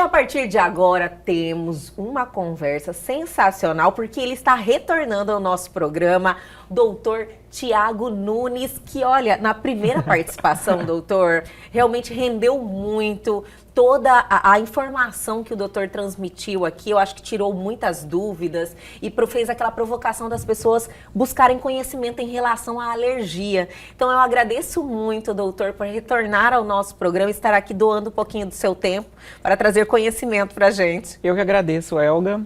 a partir de agora temos uma conversa sensacional, porque ele está retornando ao nosso programa, doutor Tiago Nunes, que olha, na primeira participação, doutor, realmente rendeu muito. Toda a informação que o doutor transmitiu aqui, eu acho que tirou muitas dúvidas e fez aquela provocação das pessoas buscarem conhecimento em relação à alergia. Então eu agradeço muito, doutor, por retornar ao nosso programa e estar aqui doando um pouquinho do seu tempo para trazer conhecimento para a gente. Eu que agradeço, Elga.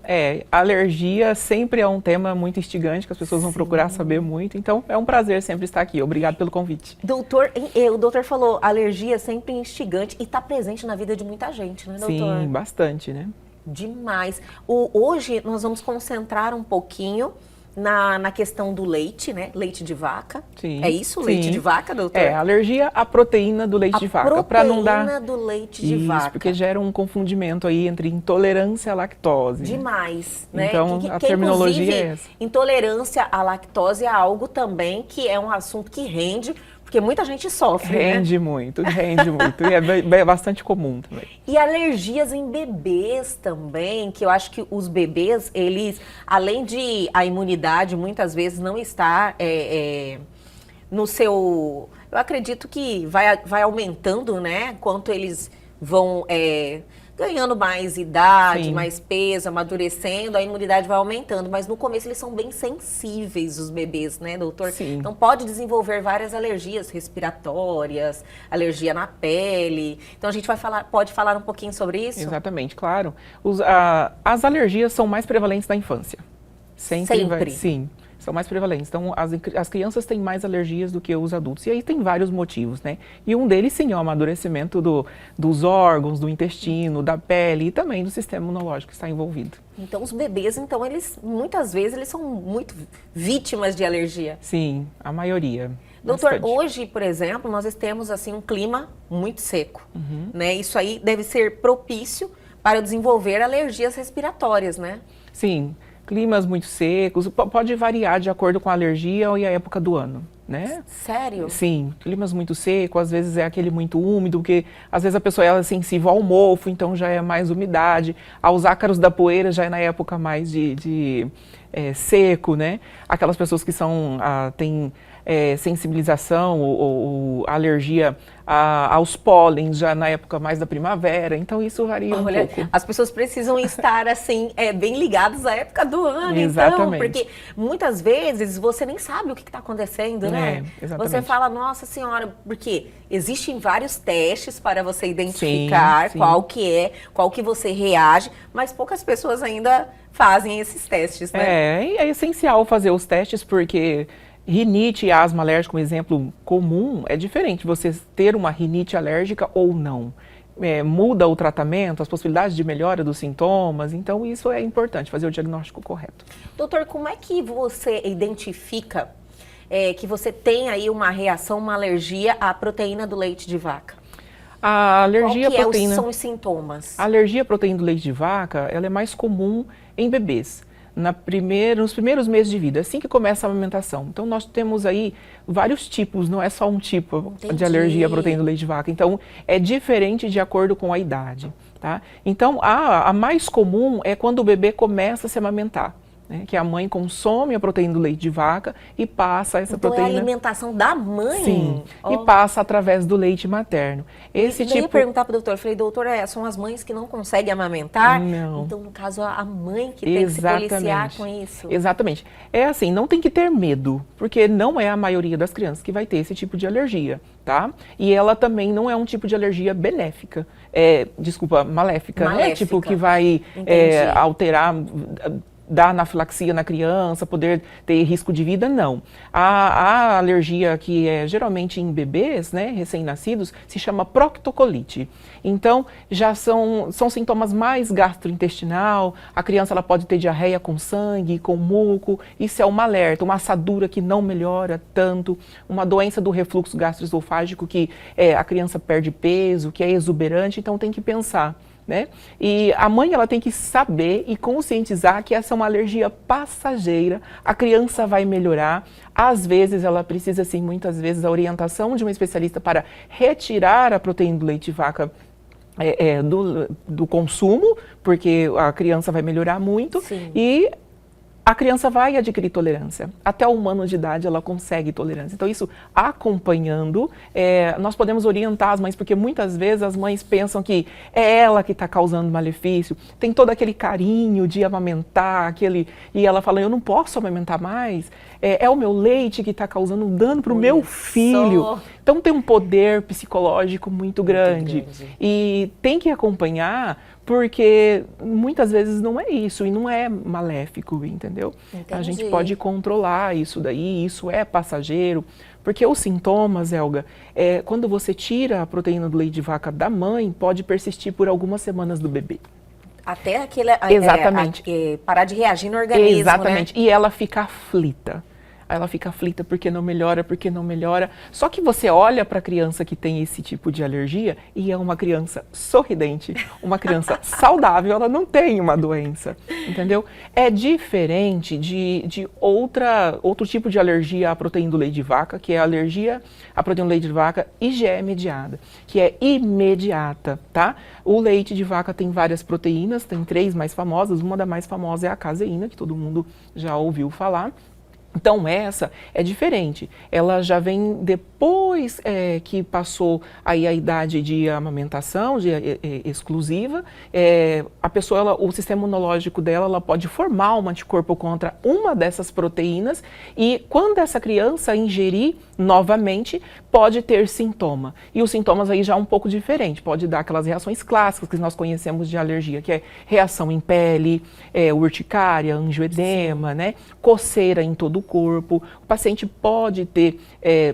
Alergia sempre é um tema muito instigante, que as pessoas vão procurar saber muito, então é um prazer sempre estar aqui. Obrigado pelo convite. Doutor, o doutor falou, alergia é sempre instigante e está presente na vida de muita gente, né, doutor? Sim, bastante, né? Demais. Hoje nós vamos concentrar um pouquinho na questão do leite, né? Leite de vaca. Sim. É isso? Sim. Leite de vaca, doutor? Alergia à proteína do leite de vaca. Proteína não dar... do leite de isso, vaca. porque gera um confundimento aí entre intolerância à lactose. Demais, né? Então, a terminologia é essa. Intolerância à lactose é algo também que é um assunto que rende, porque muita gente sofre, rende muito. E é bastante comum também. E alergias em bebês também, que eu acho que os bebês, eles, além de a imunidade muitas vezes não estar no seu... Eu acredito que vai aumentando, né? Quanto eles vão... ganhando mais idade, Sim. mais peso, amadurecendo, a imunidade vai aumentando. Mas no começo eles são bem sensíveis, os bebês, né, doutor? Sim. Então pode desenvolver várias alergias respiratórias, alergia na pele. Então a gente pode falar um pouquinho sobre isso? Exatamente, claro. As alergias são mais prevalentes na infância. Sempre? Sim. São mais prevalentes. Então, as crianças têm mais alergias do que os adultos. E aí tem vários motivos, né? E um deles, sim, é o amadurecimento dos órgãos, do intestino, da pele e também do sistema imunológico que está envolvido. Então, os bebês, eles muitas vezes, eles são muito vítimas de alergia. Sim, a maioria. Doutor, bastante. hoje, por exemplo, nós temos assim um clima muito seco, né? Isso aí deve ser propício para desenvolver alergias respiratórias, né? Sim. Climas muito secos, pode variar de acordo com a alergia e a época do ano, né? Sério? Sim, climas muito secos, às vezes é aquele muito úmido, porque às vezes a pessoa é sensível ao mofo, então já é mais umidade, aos ácaros da poeira já é na época mais de seco, né? Aquelas pessoas que têm sensibilização ou alergia aos pólens já na época mais da primavera, então isso varia um pouco. As pessoas precisam estar assim, bem ligadas à época do ano, Exatamente. Então, porque muitas vezes você nem sabe o que está acontecendo, né? Exatamente. Você fala, nossa senhora, porque existem vários testes para você identificar sim. qual que você reage, mas poucas pessoas ainda fazem esses testes, né? É essencial fazer os testes porque rinite e asma alérgica, um exemplo comum, é diferente você ter uma rinite alérgica ou não. Muda o tratamento, as possibilidades de melhora dos sintomas, então isso é importante, fazer o diagnóstico correto. Doutor, como é que você identifica que você tem aí uma reação, uma alergia à proteína do leite de vaca? A alergia Qual que proteína, são os sintomas? A alergia à proteína do leite de vaca, ela é mais comum em bebês. Nos primeiros meses de vida, assim que começa a amamentação. Então, nós temos aí vários tipos, não é só um tipo de alergia à proteína do leite de vaca. Então, é diferente de acordo com a idade, tá? Então, a mais comum é quando o bebê começa a se amamentar, né? Que a mãe consome a proteína do leite de vaca e passa essa proteína... Então, é a alimentação da mãe? Sim, e passa através do leite materno. Eu ia perguntar para o doutor, falei, doutor, são as mães que não conseguem amamentar? Não. Então, no caso, a mãe que tem que se policiar com isso. Exatamente. É assim, não tem que ter medo, porque não é a maioria das crianças que vai ter esse tipo de alergia, tá? E ela também não é um tipo de alergia benéfica, maléfica, né? Tipo, que vai alterar... dar anafilaxia na criança, poder ter risco de vida, não. A alergia que é geralmente em bebês, né, recém-nascidos, se chama proctocolite. Então, já são sintomas mais gastrointestinal, a criança ela pode ter diarreia com sangue, com muco, isso é uma alerta, uma assadura que não melhora tanto, uma doença do refluxo gastroesofágico que a criança perde peso, que é exuberante, então tem que pensar. Né? E a mãe ela tem que saber e conscientizar que essa é uma alergia passageira, a criança vai melhorar, às vezes ela precisa sim, muitas vezes, a orientação de um especialista para retirar a proteína do leite de vaca do consumo, porque a criança vai melhorar muito. Sim. E a criança vai adquirir tolerância. Até um ano de idade ela consegue tolerância. Então isso, acompanhando, nós podemos orientar as mães, porque muitas vezes as mães pensam que é ela que está causando malefício, tem todo aquele carinho de amamentar, e ela fala, eu não posso amamentar mais, é o meu leite que está causando um dano para o meu filho. Então tem um poder psicológico muito grande. E tem que acompanhar, porque muitas vezes não é isso, e não é maléfico, entendeu? Entendi. A gente pode controlar isso daí, isso é passageiro, porque os sintomas, Helga, quando você tira a proteína do leite de vaca da mãe, pode persistir por algumas semanas do bebê. Até aquele Exatamente. Parar de reagir no organismo, exatamente. Né? E ela fica aflita. Ela fica aflita porque não melhora. Só que você olha para a criança que tem esse tipo de alergia e é uma criança sorridente, uma criança saudável, ela não tem uma doença, entendeu? É diferente de outro tipo de alergia à proteína do leite de vaca, que é a alergia à proteína do leite de vaca IgE mediada, que é imediata, tá? O leite de vaca tem várias proteínas, tem 3 mais famosas, uma das mais famosas é a caseína, que todo mundo já ouviu falar. Então essa é diferente, ela já vem depois que passou aí a idade de amamentação exclusiva, a pessoa, o sistema imunológico dela, ela pode formar um anticorpo contra uma dessas proteínas e quando essa criança ingerir novamente, pode ter sintoma. E os sintomas aí já um pouco diferente, pode dar aquelas reações clássicas que nós conhecemos de alergia, que é reação em pele, urticária, angioedema, né? Coceira em todo o corpo. O paciente pode ter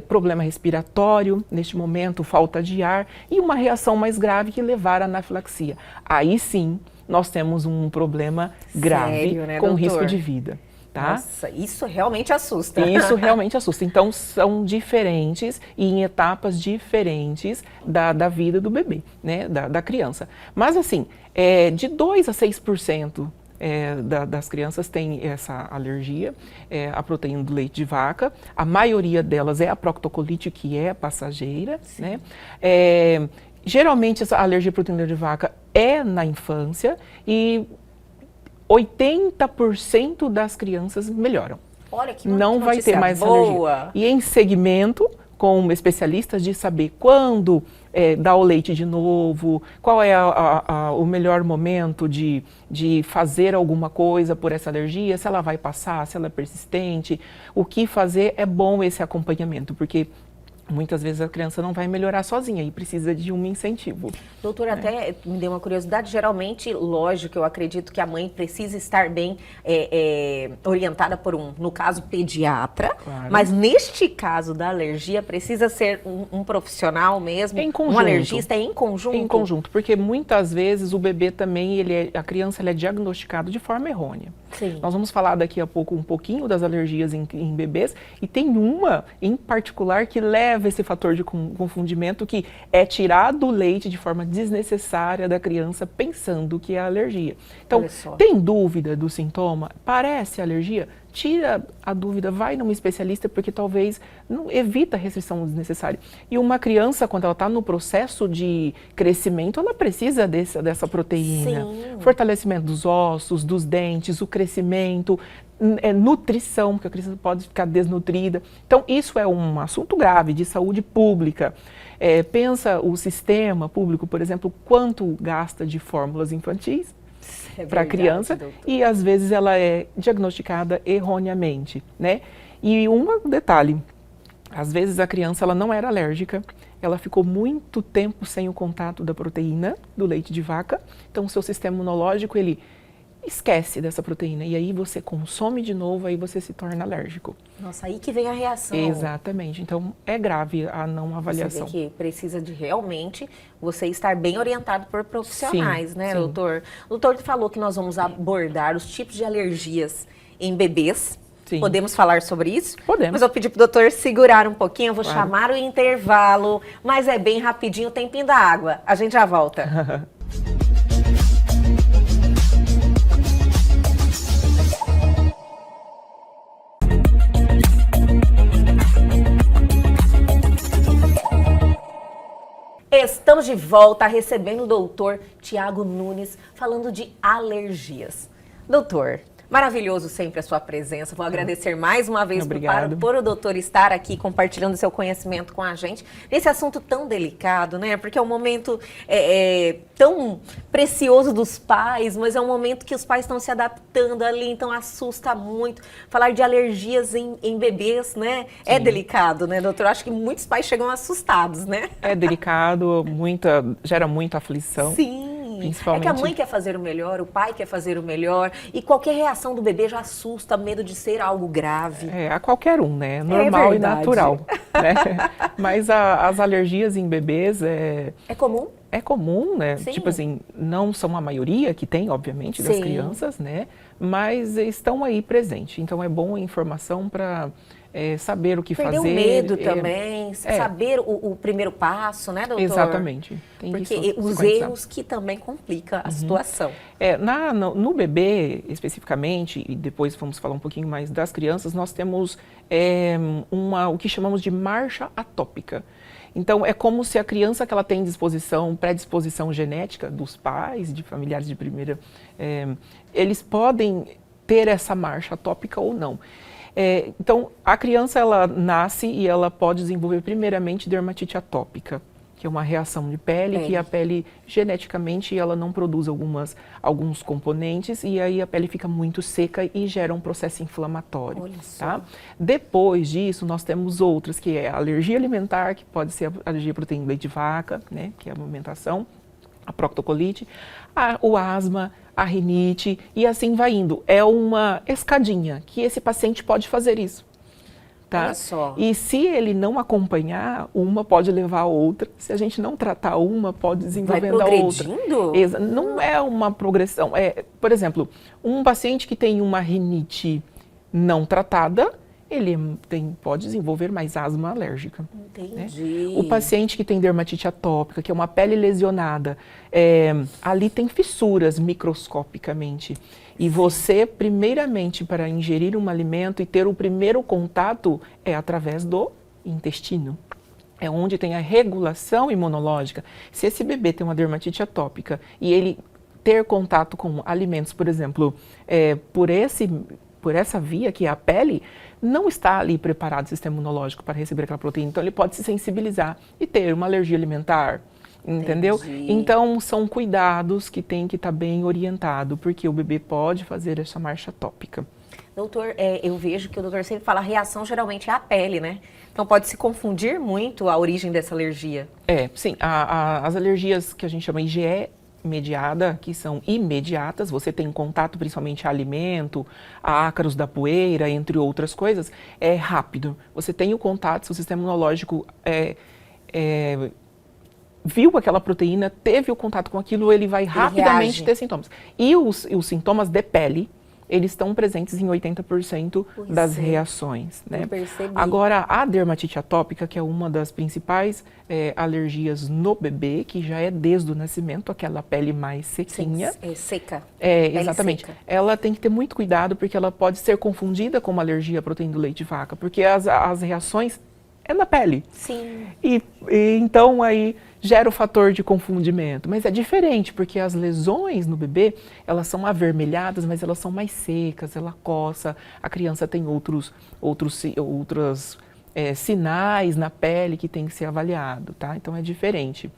problema respiratório, neste momento, falta de ar, e uma reação mais grave que levar à anafilaxia. Aí sim, nós temos um problema grave, sério, né, com doutor? Risco de vida. Tá? Nossa, isso realmente assusta. Isso realmente assusta. Então, são diferentes e em etapas diferentes da vida do bebê, né? Da criança. Mas, assim, de 2 a 6% das crianças tem essa alergia à proteína do leite de vaca. A maioria delas é a proctocolite, que é passageira, né? Geralmente, essa alergia à proteína de vaca é na infância e 80% das crianças melhoram. Olha que não vai ter mais boa. Alergia. E em segmento, com especialistas, de saber quando dar o leite de novo, qual é o melhor momento de fazer alguma coisa por essa alergia, se ela vai passar, se ela é persistente, o que fazer. É bom esse acompanhamento, porque muitas vezes a criança não vai melhorar sozinha e precisa de um incentivo. Doutora, até me deu uma curiosidade. Geralmente, lógico, eu acredito que a mãe precisa estar bem orientada por no caso, pediatra. Claro. Mas neste caso da alergia, precisa ser um profissional mesmo? Em conjunto. Um alergista em conjunto? Em conjunto, porque muitas vezes o bebê também, a criança é diagnosticada de forma errônea. Sim. Nós vamos falar daqui a pouco um pouquinho das alergias em bebês, e tem uma em particular que leva esse fator de confundimento, que é tirar do leite de forma desnecessária da criança pensando que é alergia. Então, tem dúvida do sintoma? Parece alergia? Tira a dúvida, vai num especialista, porque talvez evita a restrição desnecessária. E uma criança, quando ela está no processo de crescimento, ela precisa dessa proteína. Sim. Fortalecimento dos ossos, dos dentes, o crescimento, nutrição, porque a criança pode ficar desnutrida. Então, isso é um assunto grave de saúde pública. Pensa o sistema público, por exemplo, quanto gasta de fórmulas infantis para a criança, doutor. E às vezes ela é diagnosticada erroneamente, né? E um detalhe, às vezes a criança ela não era alérgica, ela ficou muito tempo sem o contato da proteína do leite de vaca, então o seu sistema imunológico, ele esquece dessa proteína, e aí você consome de novo, aí você se torna alérgico. Nossa, aí que vem a reação. Exatamente, então é grave a não avaliação. Você vê que precisa de realmente você estar bem orientado por profissionais, né, sim. doutor? O doutor falou que nós vamos abordar os tipos de alergias em bebês. Sim. Podemos falar sobre isso? Podemos. Mas eu pedi para o doutor segurar um pouquinho, eu vou chamar o intervalo, mas é bem rapidinho, o tempinho da água. A gente já volta. Estamos de volta recebendo o doutor Tiago Nunes, falando de alergias. Doutor, maravilhoso sempre a sua presença. Vou agradecer mais uma vez por o doutor estar aqui compartilhando seu conhecimento com a gente nesse assunto tão delicado, né? Porque é um momento tão precioso dos pais, mas é um momento que os pais estão se adaptando ali, então assusta muito. Falar de alergias em bebês, né? Sim. É delicado, né, doutor? Acho que muitos pais chegam assustados, né? É delicado, gera muita aflição. Sim. Principalmente... É que a mãe quer fazer o melhor, o pai quer fazer o melhor, e qualquer reação do bebê já assusta, medo de ser algo grave. A qualquer um, né? Normal e natural. Né? Mas as alergias em bebês É comum? É comum, né? Sim. Tipo assim, não são a maioria que tem, obviamente, das crianças, né? Mas estão aí presentes. Então é bom a informação para saber o que fazer. Perder o medo também, saber o primeiro passo, né, doutor? Exatamente. Tem porque os erros que também complicam a situação. No bebê, especificamente, e depois vamos falar um pouquinho mais das crianças, nós temos o que chamamos de marcha atópica. Então, é como se a criança que ela tem predisposição genética dos pais, de familiares de primeira, eles podem ter essa marcha atópica ou não. Então, a criança, ela nasce e ela pode desenvolver primeiramente dermatite atópica, que é uma reação de pele, que a pele, geneticamente, ela não produz alguns componentes, e aí a pele fica muito seca e gera um processo inflamatório. Olha só. Tá? Depois disso, nós temos outras, que é a alergia alimentar, que pode ser a alergia à proteína do leite de vaca, né, que é a amamentação, a proctocolite, o asma, a rinite, e assim vai indo. É uma escadinha, que esse paciente pode fazer isso. Tá? Olha só. E se ele não acompanhar, uma pode levar a outra. Se a gente não tratar uma, pode desenvolvendo a outra. Não é uma progressão. Por exemplo, um paciente que tem uma rinite não tratada, ele pode desenvolver mais asma alérgica. Entendi. Né? O paciente que tem dermatite atópica, que é uma pele lesionada, ali tem fissuras microscopicamente. E você, primeiramente, para ingerir um alimento e ter o primeiro contato, é através do intestino. É onde tem a regulação imunológica. Se esse bebê tem uma dermatite atópica e ele ter contato com alimentos, por exemplo, por essa via que é a pele, não está ali preparado o sistema imunológico para receber aquela proteína. Então, ele pode se sensibilizar e ter uma alergia alimentar. Entendeu? Entendi. Então, são cuidados que tem que estar bem orientado, porque o bebê pode fazer essa marcha atópica. Doutor, eu vejo que o doutor sempre fala, a reação geralmente é a pele, né? Então, pode se confundir muito a origem dessa alergia. Sim. As alergias que a gente chama IgE mediada, que são imediatas, você tem contato principalmente a alimento, a ácaros da poeira, entre outras coisas, é rápido. Você tem o contato, seu sistema imunológico viu aquela proteína, teve o contato com aquilo, ele vai rapidamente ter sintomas. E os sintomas de pele, eles estão presentes em 80% das reações. Né? Agora, a dermatite atópica, que é uma das principais alergias no bebê, que já é desde o nascimento, aquela pele mais sequinha. Seca. Exatamente. Seca. Ela tem que ter muito cuidado, porque ela pode ser confundida com uma alergia à proteína do leite de vaca, porque as reações na pele. Sim. E então aí gera o fator de confundimento, mas é diferente, porque as lesões no bebê, elas são avermelhadas, mas elas são mais secas, ela coça, a criança tem outros sinais na pele que tem que ser avaliado, tá? Então é diferente.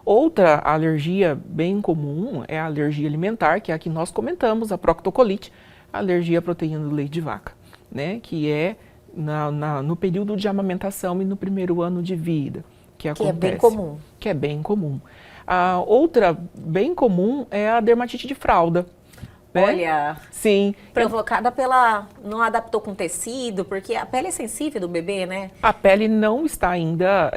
Outra alergia bem comum é a alergia alimentar, que é a que nós comentamos, a proctocolite, a alergia à proteína do leite de vaca, né? Que é no período de amamentação e no primeiro ano de vida. Que acontece, é bem comum. Que é bem comum. A outra bem comum é a dermatite de fralda. Né? Olha, sim. Provocada não adaptou com tecido, porque a pele é sensível do bebê, né? A pele não está ainda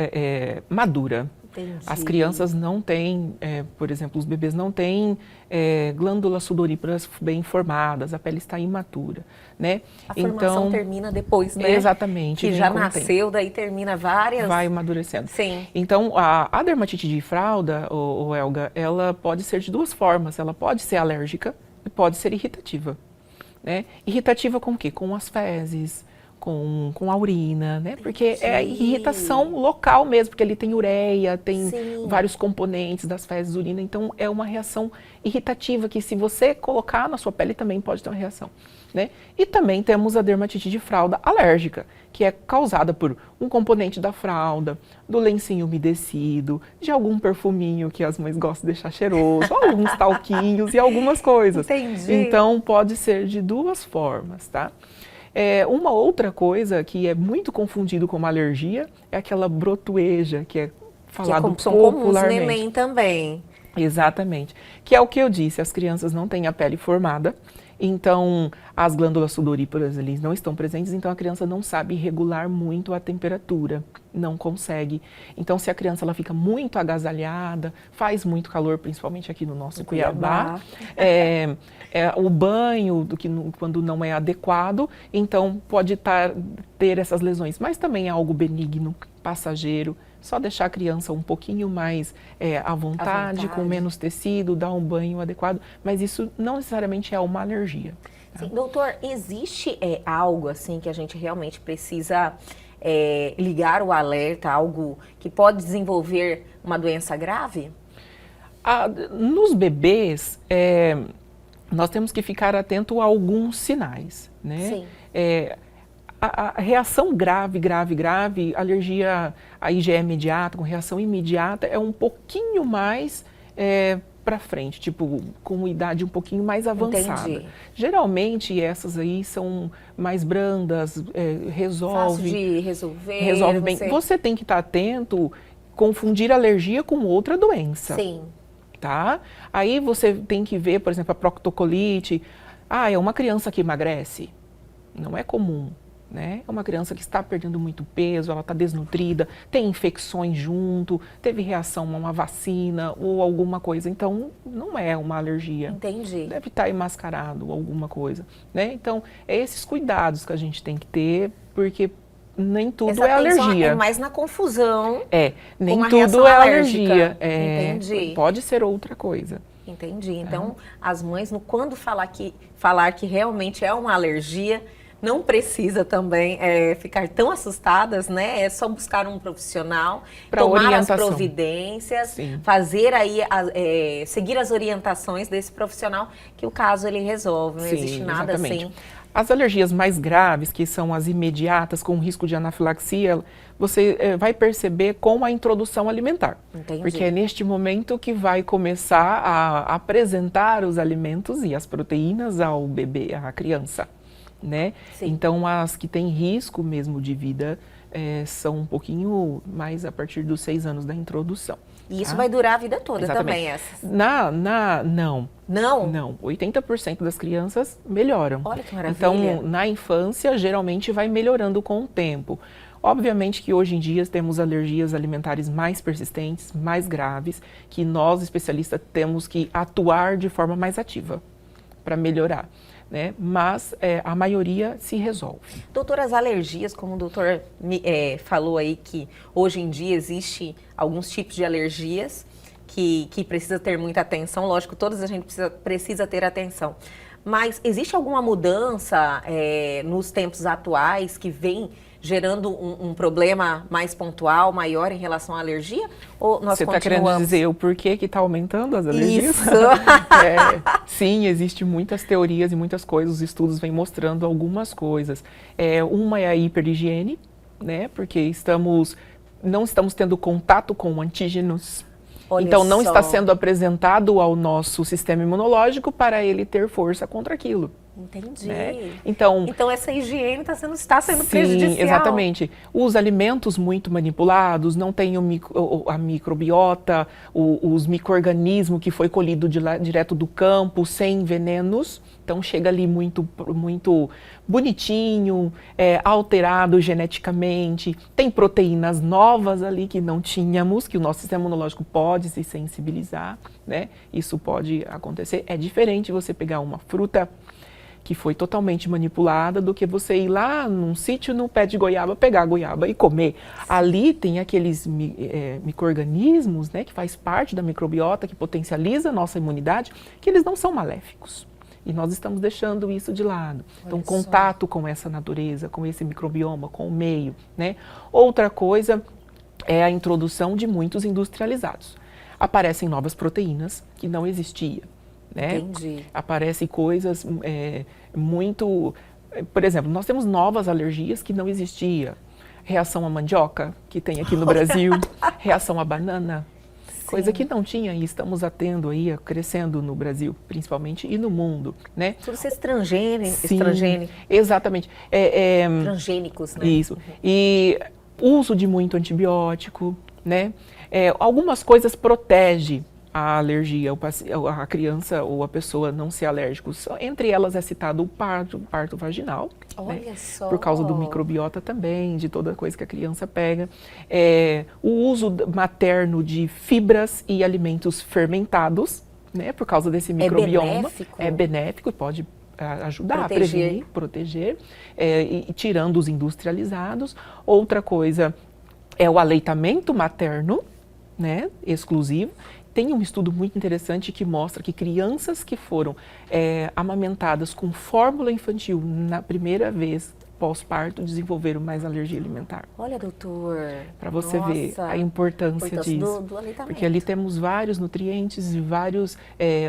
madura. Entendi. As crianças não têm, por exemplo, os bebês não têm glândulas sudoríparas bem formadas, a pele está imatura, né? A formação termina depois, né? Exatamente. Que já nasceu, daí termina várias... Vai amadurecendo. Sim. Então, a dermatite de fralda, Elga, ela pode ser de duas formas. Ela pode ser alérgica e pode ser irritativa, né? Irritativa com o quê? Com as fezes, com a urina, né? Porque é irritação local mesmo, porque ele tem ureia, tem vários componentes das fezes, urina, então é uma reação irritativa que se você colocar na sua pele também pode ter uma reação, né? E também temos a dermatite de fralda alérgica, que é causada por um componente da fralda, do lencinho umedecido, de algum perfuminho que as mães gostam de deixar cheiroso, alguns talquinhos e algumas coisas. Entendi. Então pode ser de duas formas, tá? Uma outra coisa que é muito confundido com uma alergia é aquela brotoeja, que é falado são comuns popularmente. no neném também. Exatamente. Que é o que eu disse, as crianças não têm a pele formada, então as glândulas sudoríparas eles não estão presentes, então a criança não sabe regular muito a temperatura, não consegue. Então se a criança ela fica muito agasalhada, faz muito calor, principalmente aqui no nosso Cuiabá, o banho, quando não é adequado, então pode ter essas lesões, mas também é algo benigno, passageiro. Só deixar a criança um pouquinho mais à vontade, com menos tecido, dar um banho adequado, mas isso não necessariamente é uma alergia. Sim, doutor, existe algo assim que a gente realmente precisa ligar o alerta, algo que pode desenvolver uma doença grave? Nos bebês, nós temos que ficar atento a alguns sinais, né? Sim. A reação grave, alergia a IgE imediata, com reação imediata, é um pouquinho mais para frente, tipo, com idade um pouquinho mais avançada. Entendi. Geralmente essas aí são mais brandas, Fácil de resolve bem. Você tem que estar atento, confundir alergia com outra doença. Sim. Tá? Aí você tem que ver, por exemplo, a proctocolite. É uma criança que emagrece? Não é comum. Né? É uma criança que está perdendo muito peso, ela está desnutrida, tem infecções junto, teve reação a uma vacina ou alguma coisa, então não é uma alergia. Entendi. Deve estar emascarado ou alguma coisa, né? Então, é esses cuidados que a gente tem que ter, porque nem tudo é alergia. É mais na confusão. Nem tudo é alergia. Entendi. Pode ser outra coisa. Entendi. Então, as mães, quando falar que realmente é uma alergia, não precisa também ficar tão assustadas, né? É só buscar um profissional, tomar as providências, fazer aí, seguir as orientações desse profissional, que o caso ele resolve, não existe nada assim. As alergias mais graves, que são as imediatas, com risco de anafilaxia, você vai perceber com a introdução alimentar. Entendi. Porque é neste momento que vai começar a apresentar os alimentos e as proteínas ao bebê, à criança. Né? Então, as que têm risco mesmo de vida são um pouquinho mais a partir dos 6 anos da introdução. E isso vai durar a vida toda também, essas? Não. Não? Não. 80% das crianças melhoram. Olha que maravilha. Então, na infância, geralmente vai melhorando com o tempo. Obviamente que hoje em dia temos alergias alimentares mais persistentes, mais graves, que nós, especialistas, temos que atuar de forma mais ativa para melhorar. Né? Mas a maioria se resolve. Doutor, as alergias, como o doutor falou aí, que hoje em dia existe alguns tipos de alergias que precisa ter muita atenção, lógico, todas a gente precisa ter atenção. Mas existe alguma mudança nos tempos atuais que vem gerando um problema mais pontual, maior em relação à alergia? Ou nós Você está querendo dizer o porquê que está aumentando as alergias? Isso! Sim, existem muitas teorias e muitas coisas, os estudos vêm mostrando algumas coisas. Uma é a hiperhigiene, né? Porque não estamos tendo contato com antígenos. Então não está sendo apresentado ao nosso sistema imunológico para ele ter força contra aquilo. Entendi. Né? Então essa higiene está sendo prejudicial. Sim, exatamente. Os alimentos muito manipulados, não tem a microbiota, os micro-organismos que foi colhido direto do campo, sem venenos. Então chega ali muito bonitinho, alterado geneticamente. Tem proteínas novas ali que não tínhamos, que o nosso sistema imunológico pode se sensibilizar, né? Isso pode acontecer. É diferente você pegar uma fruta que foi totalmente manipulada do que você ir lá num sítio, no pé de goiaba, pegar a goiaba e comer. Ali tem aqueles micro-organismos, né, que faz parte da microbiota, que potencializa a nossa imunidade, que eles não são maléficos. E nós estamos deixando isso de lado. Então, Olha contato com essa natureza, com esse microbioma, com o meio, né? Outra coisa é a introdução de muitos industrializados. Aparecem novas proteínas que não existia, né? Entendi. Aparecem coisas muito... Por exemplo, nós temos novas alergias que não existia. Reação à mandioca, que tem aqui no Brasil. Reação à banana. Coisa que não tinha e estamos tendo aí, crescendo no Brasil, principalmente, e no mundo, né? Tudo isso transgênico. Exatamente. Transgênicos, né? Isso. E uso de muito antibiótico, né? Algumas coisas protegem a alergia, a criança ou a pessoa não ser alérgico. Entre elas é citado o parto vaginal. Olha né? só. Por causa do microbiota também, de toda coisa que a criança pega. O uso materno de fibras e alimentos fermentados, né? Por causa desse microbioma. É benéfico e pode ajudar a prevenir, proteger, e tirando os industrializados. Outra coisa é o aleitamento materno, né? Exclusivo. Tem um estudo muito interessante que mostra que crianças que foram amamentadas com fórmula infantil na primeira vez pós-parto desenvolveram mais alergia alimentar. Olha, doutor. Para você ver a importância disso. Do aleitamento. Porque ali temos vários nutrientes e vários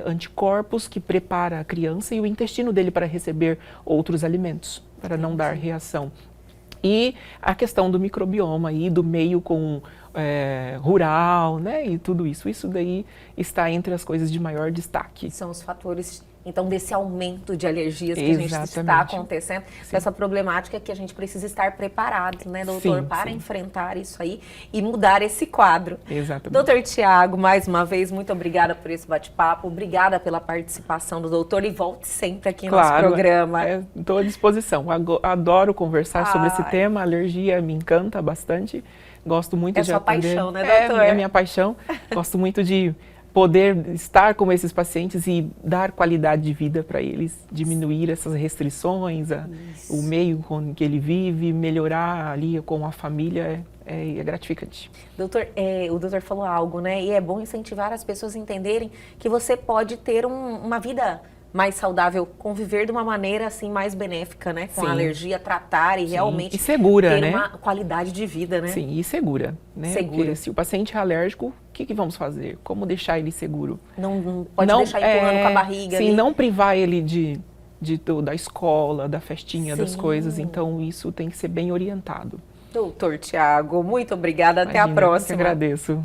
anticorpos que preparam a criança e o intestino dele para receber outros alimentos, para não dar reação. E a questão do microbioma e do meio rural, né, e tudo isso. Isso daí está entre as coisas de maior destaque. São os fatores, então, desse aumento de alergias que a gente está acontecendo, essa problemática que a gente precisa estar preparado, né, doutor, para enfrentar isso aí e mudar esse quadro. Exatamente. Doutor Tiago, mais uma vez, muito obrigada por esse bate-papo, obrigada pela participação do doutor e volte sempre aqui no nosso programa. Estou à disposição, adoro conversar sobre esse tema, a alergia me encanta bastante. Gosto muito de atender. É sua paixão, né, doutor? É minha paixão. Gosto muito de poder estar com esses pacientes e dar qualidade de vida para eles, diminuir essas restrições, o meio com que ele vive, melhorar ali com a família, é gratificante. Doutor, o doutor falou algo, né? E é bom incentivar as pessoas a entenderem que você pode ter uma vida mais saudável, conviver de uma maneira assim mais benéfica, né? Com a alergia, tratar e realmente e segura, ter né? uma qualidade de vida, né? Sim, e segura, né? Porque se o paciente é alérgico, o que vamos fazer? Como deixar ele seguro? Não pode deixar empurrando com a barriga. Sim, não privar ele da escola, da festinha, das coisas. Então, isso tem que ser bem orientado. Doutor Tiago, muito obrigada. Até a próxima. Eu que agradeço.